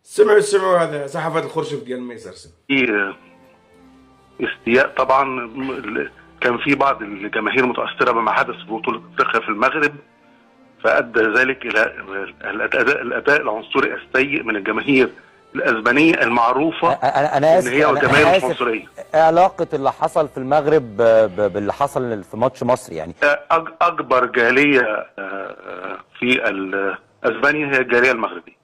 سمعوا هذا صحافة الخرشف ديال ميسر. في استياء طبعا. كان في بعض الجماهير متاثره بما حدث في بطوله افريقيا في المغرب، فادى ذلك الى الاداء العنصري السيء من الجماهير الاسبانيه المعروفه. انا اسف، ان هي جماهير مش عنصريه. ايه علاقه اللي حصل في المغرب باللي حصل في ماتش مصر يعني؟ اكبر جاليه في اسبانيا هي الجاليه المغربيه،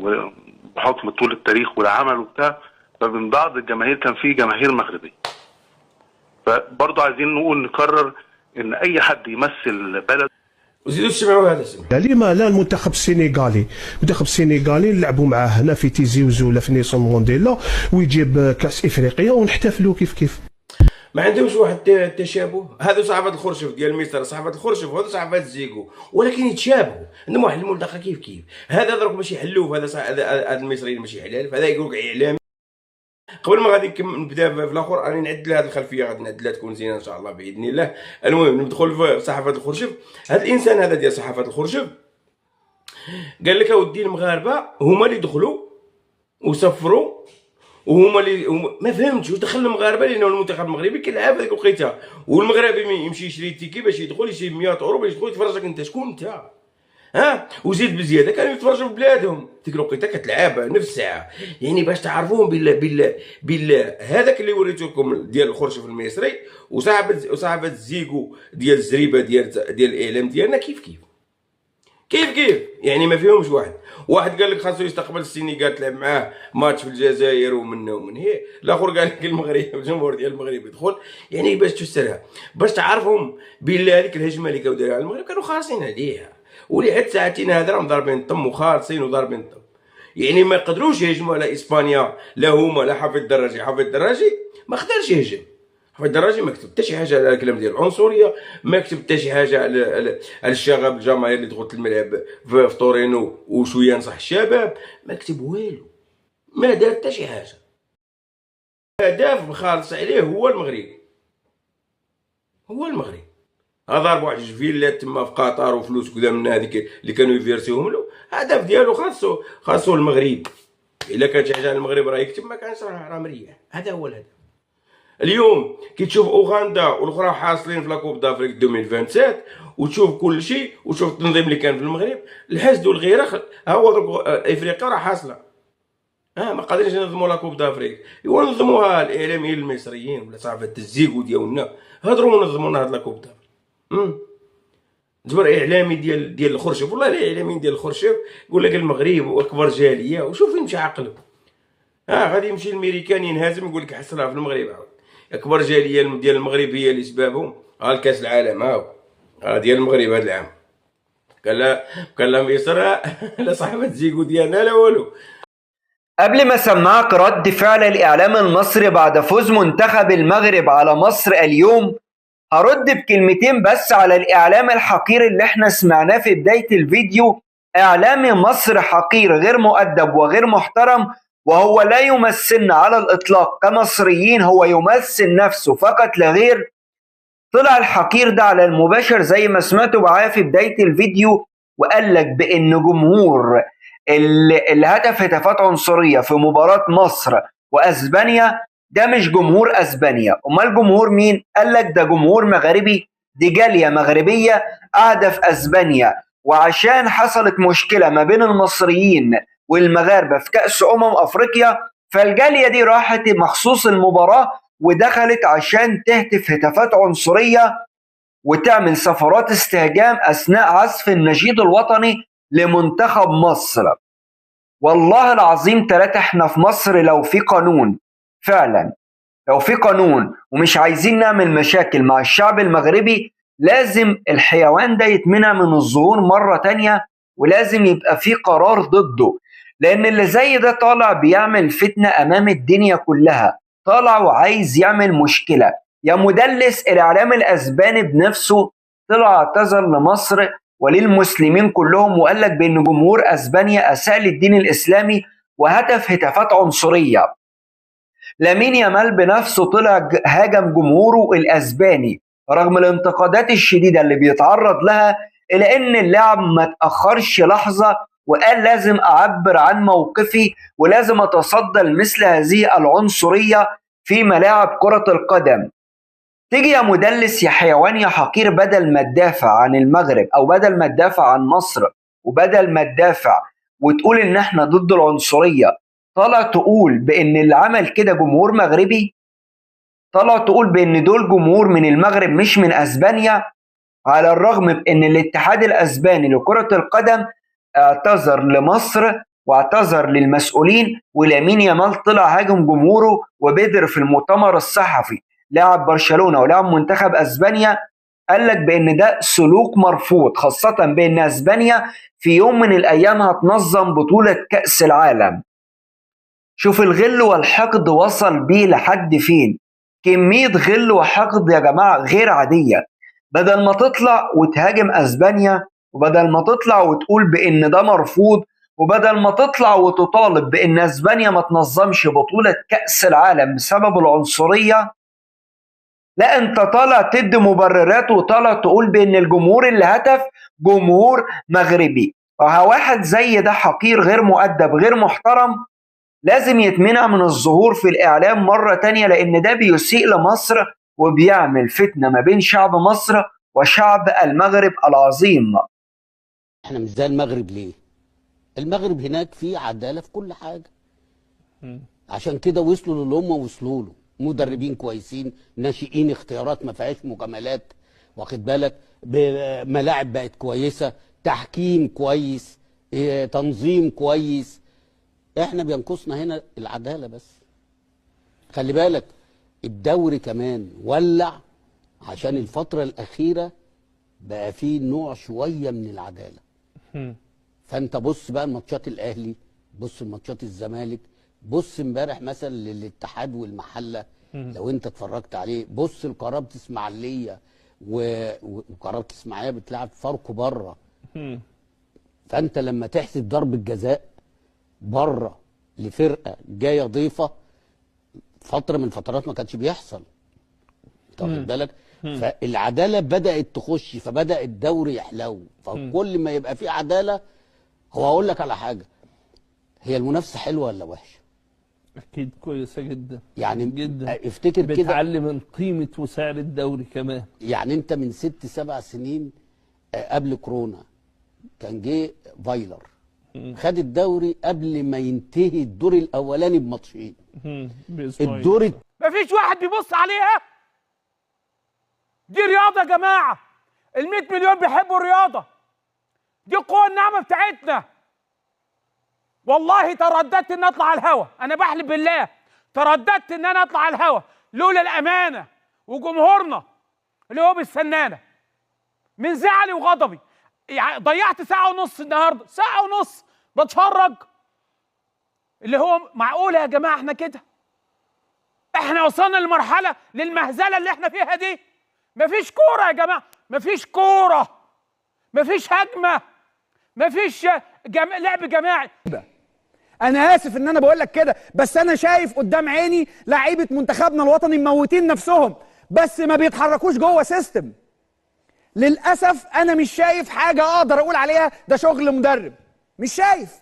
وبحكم طول التاريخ والعمل وبتاع، فمن بعض الجماهير كان في جماهير مغربيه. فبرضه عايزين نكرر ان اي حد يمثل بلد. وزيدوا تسمعوا هذا. لما لا المنتخب السنغالي نلعبوا معاه هنا في تيزي وزولا في نيلسون مونديلا، ويجيب كاس افريقيا ونحتفلوا كيف. ما عندهمش واحد التشابه. هذو صحافة الخرشف ديال مصر، صحافة الخرشف، وهذو صحافة الزيكو، ولكن يتشابهوا، عندهم واحد الملتقى كيف. هذا دروك ماشي حلوف، هذا المصريين ماشي حلال، فهذا يقول لك اعلامي. قبل ما غادي نبدا في الاخر، راني نعدل هذه الخلفيه، غادي نعدلها تكون زينه ان شاء الله باذن الله. المهم ندخل في صحافه الخرشف. هذا الانسان هذا ديال صحافه الخرشف قال لك اودي المغاربه هما اللي دخلوا وسفروا، وهما اللي ما فهمتش واش دخل المغاربه، لانه المنتخب المغربي كيلعب هذيك الوقيته، والمغربي يمشي يشري التيكي باش يدخل، يشري 100 اورو باش يدخل يتفرجك انت. شكون انت؟ وزيد بزياده كانوا يتفرجوا في بلادهم ديك الوقيته كتلعب نفس الساعه، يعني باش تعرفوهم بالله هذاك اللي وريته لكم ديال الخرشف المصري وصاحبه الزيكو ديال الزريبه ديال الاعلام ديالنا كيف يعني ما فيهمش واحد قال لك خاصو يستقبل السنغال تلعب معاه ماتش في الجزائر ومن هي، الاخر قال لك المغرب الجمهور ديال المغرب يدخل، يعني باش تفسرها باش تعرفهم بالله هذيك الهجمه اللي كانوا دايرين على المغرب كانوا خالصين عليها، ولعد ساعتين هذا راهم ضاربين الطم وخالصين وضاربين الطم، يعني ما يقدروش يهجموا على اسبانيا، لا هما لا حفيظ الدراجي ما قدرش يهجم. حفيظ الدراجي ما كتب حتى شي حاجه على الكلام ديال العنصريه، ما كتب حتى شي حاجه على الشغب الجماهير اللي دخلت الملعب في تورينو وشويه نصح الشباب، ما كتب والو، ما دار حتى شي حاجه. هدف خالص عليه هو المغرب ضرب واحد فيلات تما في قطر وفلوس كذا من هذيك اللي كانوا يفيرسيوهم له، هدف ديالو خاصو المغرب. الا كانت شي حاجه على المغرب راه يكتب، ما كانش راه مريح. هذا هو الهدف. اليوم كي تشوف اوغندا والاخرى حاصلين في لاكوب دافريك 2027 وتشوف كل شيء وتشوف التنظيم اللي كان في المغرب، الحسد والغيره، ها هو افريقيا راه حاصله. ما قادرينش ينظموا لاكوب دافريك، ينظموها الاعلاميين المصريين ولا صحافه الزيكو ديالنا، هضروا ونظموا لنا هاد لاكوب دافريك. جبر اعلامي ديال الخرشف، والله الاعلاميين ديال الخرشف يقول لك المغرب واكبر جاليه، وشوف فين مشى عقله. غادي يمشي الميريكان ينهزم يقول لك حصلها في المغرب، اكبر جاليه ديال المغرب هي اللي سبابهم الكاس العالم ديال المغرب هذا العام. قال لا مصر لا صاحبه زيكو ديالنا لا والو. قبل ما اسمعك رد فعل الاعلام المصري بعد فوز منتخب المغرب على مصر اليوم، هرد بكلمتين بس على الإعلام الحقير اللي احنا سمعناه في بداية الفيديو. إعلام مصر حقير، غير مؤدب وغير محترم، وهو لا يمثلنا على الإطلاق كمصريين، هو يمثل نفسه فقط لا غير. طلع الحقير ده على المباشر زي ما سمعتوا معايا في بداية الفيديو، وقال لك بأن جمهور اللي هتف هتافات عنصرية في مباراة مصر وأسبانيا ده مش جمهور اسبانيا. امال جمهور مين؟ قال لك ده جمهور مغربي، دي جاليه مغربيه قاعده في اسبانيا، وعشان حصلت مشكله ما بين المصريين والمغاربه في كاس افريقيا، فالجاليه دي راحت مخصوص المباراه ودخلت عشان تهتف هتافات عنصريه وتعمل سفرات استهجان اثناء عزف النشيد الوطني لمنتخب مصر. والله العظيم ثلاثه، احنا في مصر لو في قانون فعلا، لو في قانون ومش عايزين نعمل مشاكل مع الشعب المغربي، لازم الحيوان ده يتمنع من الظهور مرة تانية، ولازم يبقى في قرار ضده، لأن اللي زي ده طالع بيعمل فتنة أمام الدنيا كلها، طالع وعايز يعمل مشكلة. يا مدلس، الإعلام الأسباني بنفسه طلع اعتذر لمصر وللمسلمين كلهم، وقال لك بأن جمهور أسبانيا أساء للدين الإسلامي وهتف هتافات عنصرية. لامين يامال بنفسه طلع هاجم جمهوره الاسباني رغم الانتقادات الشديده اللي بيتعرض لها، الا ان اللاعب ما تاخرش لحظه وقال لازم أعبر عن موقفي ولازم أتصدى لمثل هذه العنصرية في ملاعب كرة القدم. تيجي يا مدلس يا حيوان يا حقير، بدل ما تدافع عن المغرب أو بدل ما تدافع عن مصر وبدل ما تدافع وتقول إن إحنا ضد العنصرية، طلع تقول بإن اللي عمل كده جمهور مغربي، طلع تقول بإن دول جمهور من المغرب مش من أسبانيا، على الرغم من إن الاتحاد الأسباني لكرة القدم اعتذر لمصر واعتذر للمسؤولين، ولامين يامال طلع هاجم جمهوره وبدر في المؤتمر الصحفي لاعب برشلونة ولاعب منتخب أسبانيا، قال لك بأن ده سلوك مرفوض، خاصة بأن أسبانيا في يوم من الأيام هتنظم بطولة كأس العالم. شوف الغل والحقد وصل بيه لحد فين، كمية غل وحقد يا جماعة غير عادية. بدل ما تطلع وتهاجم أسبانيا، وبدل ما تطلع وتقول بأن ده مرفوض، وبدل ما تطلع وتطالب بأن أسبانيا ما تنظمش بطولة كأس العالم بسبب العنصرية، لا انت طالع تدي مبررات وطالع تقول بأن الجمهور اللي هتف جمهور مغربي. واحد زي ده حقير غير مؤدب غير محترم لازم يتمنع من الظهور في الإعلام مرة تانية، لأن ده بيسيء لمصر وبيعمل فتنة ما بين شعب مصر وشعب المغرب العظيم. احنا مش زي المغرب ليه؟ المغرب هناك فيه عدالة في كل حاجة. عشان كده وصلوا للي هم وصلوا له، مدربين كويسين، ناشئين، اختيارات ما فيهاش مجاملات، واخد بالك، ملاعب بقت كويسة، تحكيم كويس، تنظيم كويس. احنا بينقصنا هنا العدالة بس. خلي بالك الدوري كمان ولع عشان الفترة الأخيرة بقى فيه نوع شوية من العدالة. فانت بص بقى الماتشات الأهلي، بص الماتشات الزمالك، بص امبارح مثلا للاتحاد والمحلة لو انت اتفرجت عليه، بص لقرابة اسماعيلية وقرابة اسماعيلية بتلعب فاركو بره. فانت لما تحسب ضربة جزاء بره لفرقة جاية ضيفة، فترة من الفترات ما كانش بيحصل، انت واخد بالك؟ فالعدالة بدأت تخش، فبدأ الدوري يحلو. فكل ما يبقى فيه عدالة، هو هقول لك على حاجة، هي المنافسة حلوة ولا وحشة؟ أكيد كويسة جدا يعني جدا. افتكر كده، بتعلم من قيمة وسعر الدوري كمان. يعني انت من 6-7 سنين قبل كورونا كان جه فايلر خد الدوري قبل ما ينتهي الدور الاولاني بماتشين. الدور مفيش واحد بيبص عليها. دي رياضه يا جماعه، ال100 مليون بيحبوا الرياضه دي، القوه الناعمه بتاعتنا. والله ترددت ان اطلع على الهوا، انا بحلف بالله ترددت ان انا اطلع على الهوا لولا الامانه وجمهورنا اللي هو بيستنانا من زعلي وغضبي. يعني ضيعت ساعة ونص النهارده، ساعة ونص بتفرج. اللي هو معقولة يا جماعة احنا كده؟ احنا وصلنا لمرحلة للمهزلة اللي احنا فيها دي؟ مفيش كورة يا جماعة، مفيش كورة، مفيش هجمة، مفيش لعب جماعي. انا اسف ان انا بقول لك كده، بس انا شايف قدام عيني لعيبة منتخبنا الوطني مموتين نفسهم بس ما بيتحركوش جوه سيستم. للأسف أنا مش شايف حاجة أقدر أقول عليها ده شغل مدرب، مش شايف.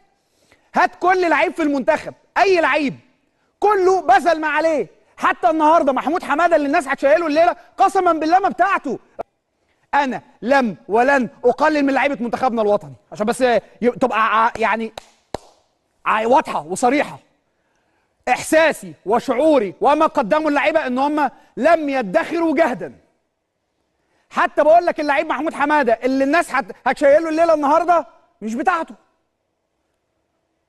هات كل لعيب في المنتخب، أي لعيب كله بذل ما عليه. حتى النهارده محمود حمادة اللي الناس هتشيله الليلة قسما بالله ما بتاعته. أنا لم ولن أقلل من لعيبة منتخبنا الوطني عشان بس تبقى يعني واضحة وصريحة. إحساسي وشعوري وما قدموا اللعيبة إن هم لم يدخروا جهدا. حتى بقول لك اللعيب محمود حماده اللي الناس هتشيله الليله النهارده مش بتاعته.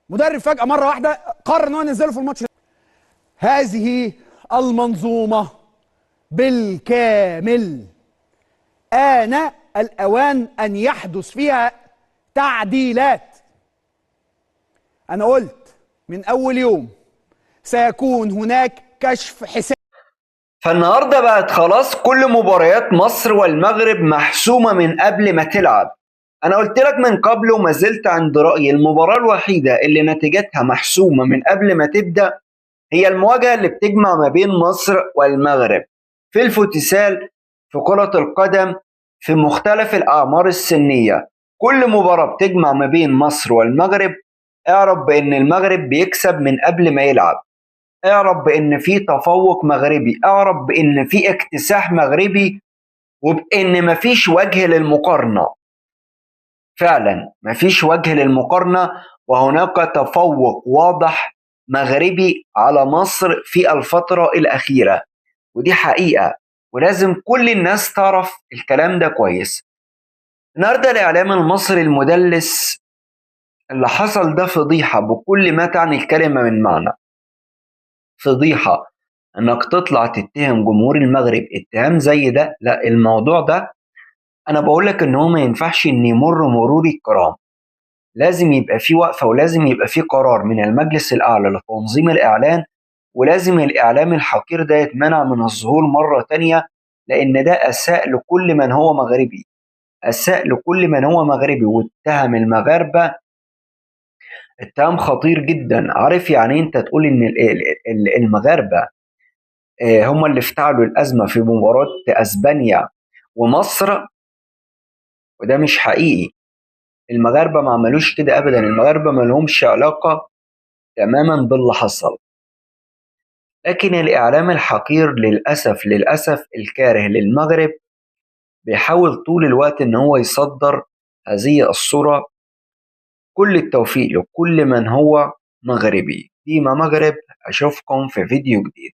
مدرب فجاه مره واحده قرر ان هو ينزله في الماتش. هذه المنظومه بالكامل آن الأوان أن يحدث فيها تعديلات. أنا قلت من أول يوم سيكون هناك كشف حساب. فالنهارده بقت خلاص كل مباريات مصر والمغرب محسومة من قبل ما تلعب. أنا قلت لك من قبل وما زلت عند رأيي، المباراة الوحيدة اللي نتيجتها محسومة من قبل ما تبدأ هي المواجهة اللي بتجمع ما بين مصر والمغرب في الفوتسال، في كرة القدم، في مختلف الأعمار السنية. كل مباراة بتجمع ما بين مصر والمغرب اعرف بان المغرب بيكسب من قبل ما يلعب، اعرف بان في تفوق مغربي، اعرف بان في اكتساح مغربي، وبان مفيش وجه للمقارنة. فعلا مفيش وجه للمقارنة، وهناك تفوق واضح مغربي على مصر في الفترة الأخيرة، ودي حقيقة ولازم كل الناس تعرف الكلام ده كويس. النهارده الإعلام المصري المدلس اللي حصل ده فضيحة بكل ما تعني الكلمة من معنى. فضيحة انك تطلع تتهم جمهور المغرب اتهام زي ده. لا، الموضوع ده انا بقولك ان هو ما ينفعش ان يمر مرور الكرام، لازم يبقى في وقفة، ولازم يبقى في قرار من المجلس الأعلى لتنظيم الإعلان، ولازم الإعلام الحقير ده يتمنع من الظهور مرة تانية، لأن ده أساء لكل من هو مغربي، أساء لكل من هو مغربي، واتهم المغاربة اتهام خطير جدا. عارف يعني انت تقول ان المغاربة هم اللي افتعلوا الأزمة في مباراة أسبانيا ومصر؟ وده مش حقيقي. المغاربة ما عملوش كده أبدا، المغاربة ما لهمش علاقة تماما باللي حصل. لكن الإعلام الحقير للأسف الكاره للمغرب بيحاول طول الوقت إن هو يصدر هذه الصورة. كل التوفيق لكل من هو مغربي. ديما مغرب، أشوفكم في فيديو جديد.